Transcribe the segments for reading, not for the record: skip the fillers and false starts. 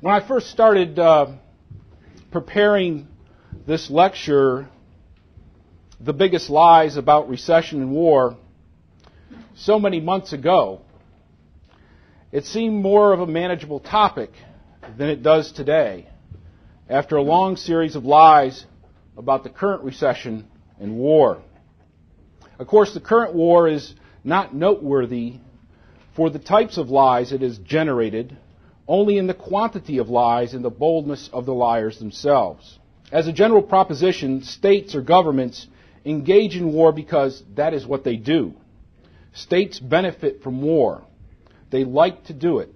When I first started preparing this lecture, The Biggest Lies About Recession and War, so many months ago, it seemed more of a manageable topic than it does today, after a long series of lies about the current recession and war. Of course, the current war is not noteworthy for the types of lies it has generated, only in the quantity of lies and the boldness of the liars themselves. As a general proposition, states or governments engage in war because that is what they do. States benefit from war. They like to do it.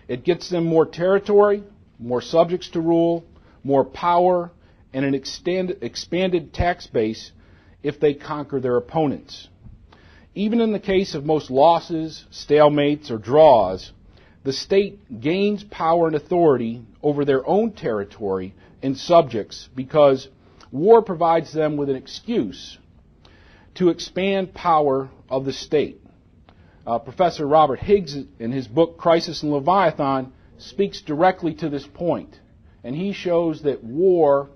It gets them more territory, more subjects to rule, more power, and an expanded tax base if they conquer their opponents. Even in the case of most losses, stalemates, or draws, the state gains power and authority over their own territory and subjects because war provides them with an excuse to expand power of the state. Professor Robert Higgs, in his book Crisis and Leviathan, speaks directly to this point, and he shows that war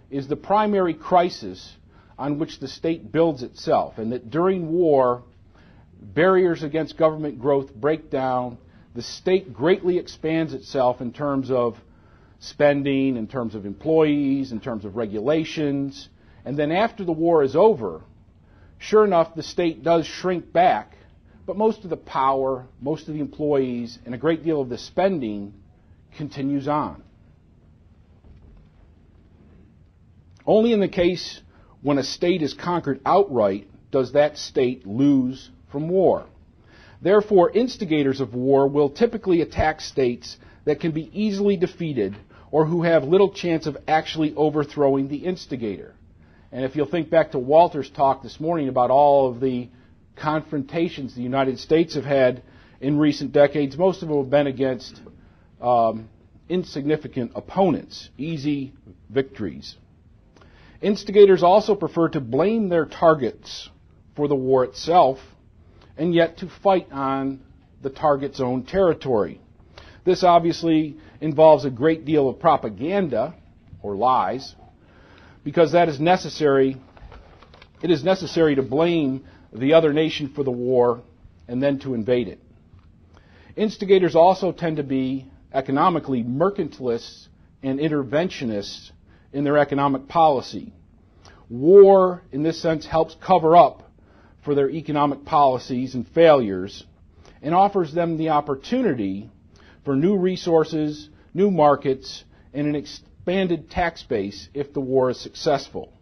is the primary crisis on which the state builds itself, and that during war, barriers against government growth break down. The state greatly expands itself in terms of spending, in terms of employees, in terms of regulations, and then after the war is over, sure enough, the state does shrink back, but most of the power, most of the employees, and a great deal of the spending continues on. Only in the case when a state is conquered outright does that state lose from war. Therefore, instigators of war will typically attack states that can be easily defeated or who have little chance of actually overthrowing the instigator. And if you'll think back to Walter's talk this morning about all of the confrontations the United States have had in recent decades, most of them have been against insignificant opponents, easy victories. Instigators also prefer to blame their targets for the war itself and yet to fight on the target's own territory. This obviously involves a great deal of propaganda or lies because that is necessary. It is necessary to blame the other nation for the war and then to invade it. Instigators also tend to be economically mercantilists and interventionists in their economic policy. War, in this sense, helps cover up for their economic policies and failures and offers them the opportunity for new resources, new markets, and an expanded tax base if the war is successful.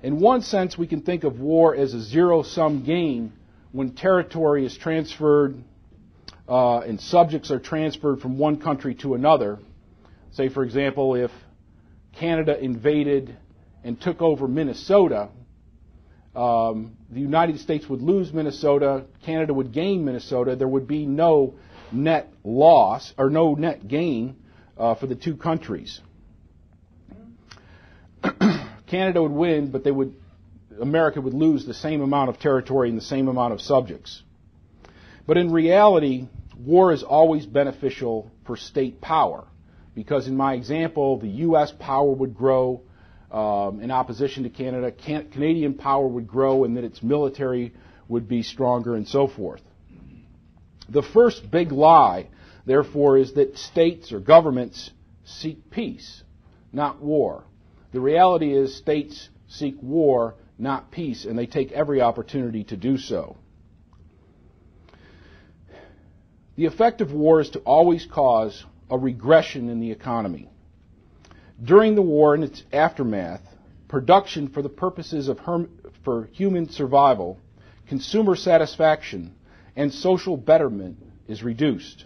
In one sense, we can think of war as a zero-sum game when territory is transferred and subjects are transferred from one country to another. Say, for example, if Canada invaded and took over Minnesota, the United States would lose Minnesota, Canada would gain Minnesota. There would be no net loss or no net gain for the two countries. Canada would win, but America would lose the same amount of territory and the same amount of subjects. But in reality, war is always beneficial for state power, because in my example, the U.S. power would grow in opposition to Canada, Canadian power would grow, and that its military would be stronger, and so forth. The first big lie, therefore, is that states or governments seek peace, not war. The reality is states seek war, not peace, and they take every opportunity to do so. The effect of war is to always cause a regression in the economy. During the war and its aftermath, production for the purposes of for human survival, consumer satisfaction, and social betterment is reduced.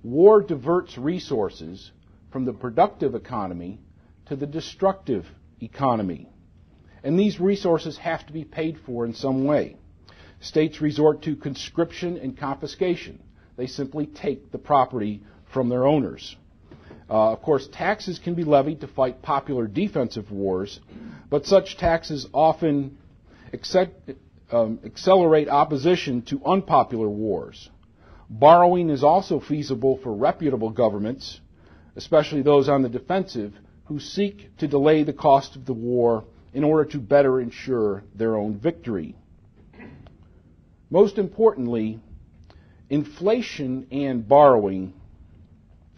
War diverts resources from the productive economy to the destructive economy. And these resources have to be paid for in some way. States resort to conscription and confiscation. They simply take the property from their owners. Of course, taxes can be levied to fight popular defensive wars, but such taxes often accelerate opposition to unpopular wars. Borrowing is also feasible for reputable governments, especially those on the defensive, who seek to delay the cost of the war in order to better ensure their own victory. Most importantly, inflation and borrowing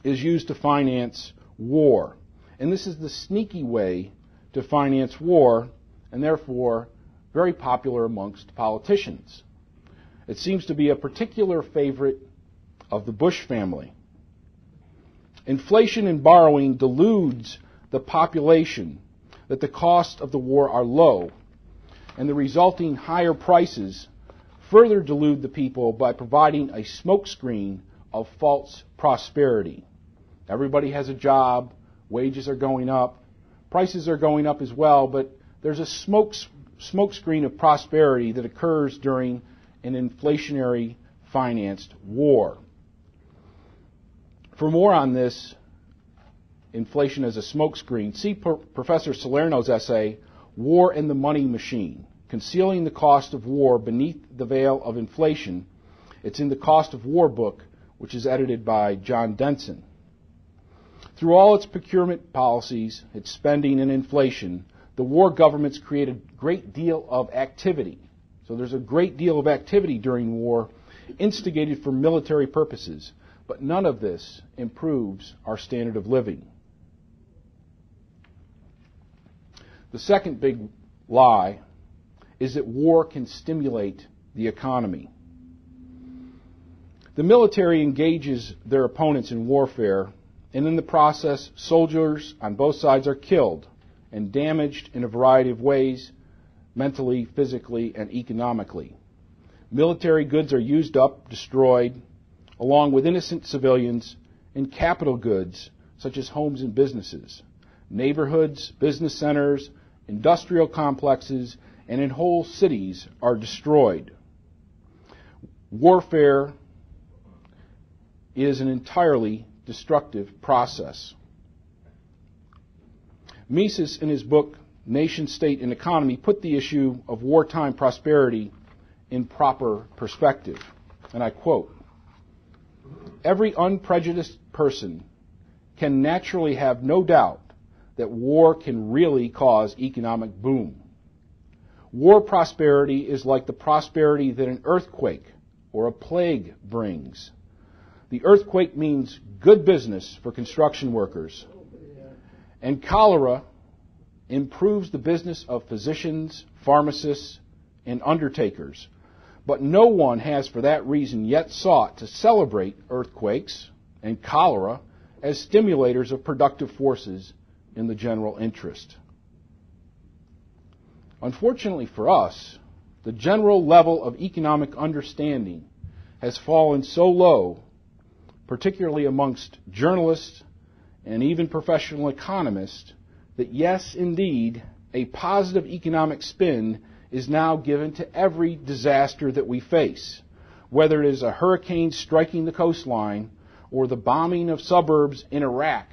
is used to finance war. And this is the sneaky way to finance war, and therefore very popular amongst politicians. It seems to be a particular favorite of the Bush family. Inflation and borrowing deludes the population that the costs of the war are low, and the resulting higher prices further delude the people by providing a smokescreen of false prosperity. Everybody has a job, wages are going up, prices are going up as well, but there's a smokescreen of prosperity that occurs during an inflationary financed war. For more on this, inflation as a smokescreen, see Professor Salerno's essay, War and the Money Machine, Concealing the Cost of War Beneath the Veil of Inflation. It's in the Cost of War book, which is edited by John Denson. Through all its procurement policies, its spending and inflation, the war governments create a great deal of activity. So there's a great deal of activity during war, instigated for military purposes, but none of this improves our standard of living. The second big lie is that war can stimulate the economy. The military engages their opponents in warfare, and in the process, soldiers on both sides are killed and damaged in a variety of ways, mentally, physically, and economically. Military goods are used up, destroyed, along with innocent civilians, and capital goods, such as homes and businesses. Neighborhoods, business centers, industrial complexes, and in whole cities are destroyed. Warfare is an entirely destructive process. Mises, in his book Nation, State, and Economy, put the issue of wartime prosperity in proper perspective. And I quote, "Every unprejudiced person can naturally have no doubt that war can really cause economic boom. War prosperity is like the prosperity that an earthquake or a plague brings. The earthquake means good business for construction workers, and cholera improves the business of physicians, pharmacists, and undertakers. But no one has for that reason yet sought to celebrate earthquakes and cholera as stimulators of productive forces in the general interest." Unfortunately for us, the general level of economic understanding has fallen so low, particularly amongst journalists and even professional economists, that yes, indeed, a positive economic spin is now given to every disaster that we face, whether it is a hurricane striking the coastline or the bombing of suburbs in Iraq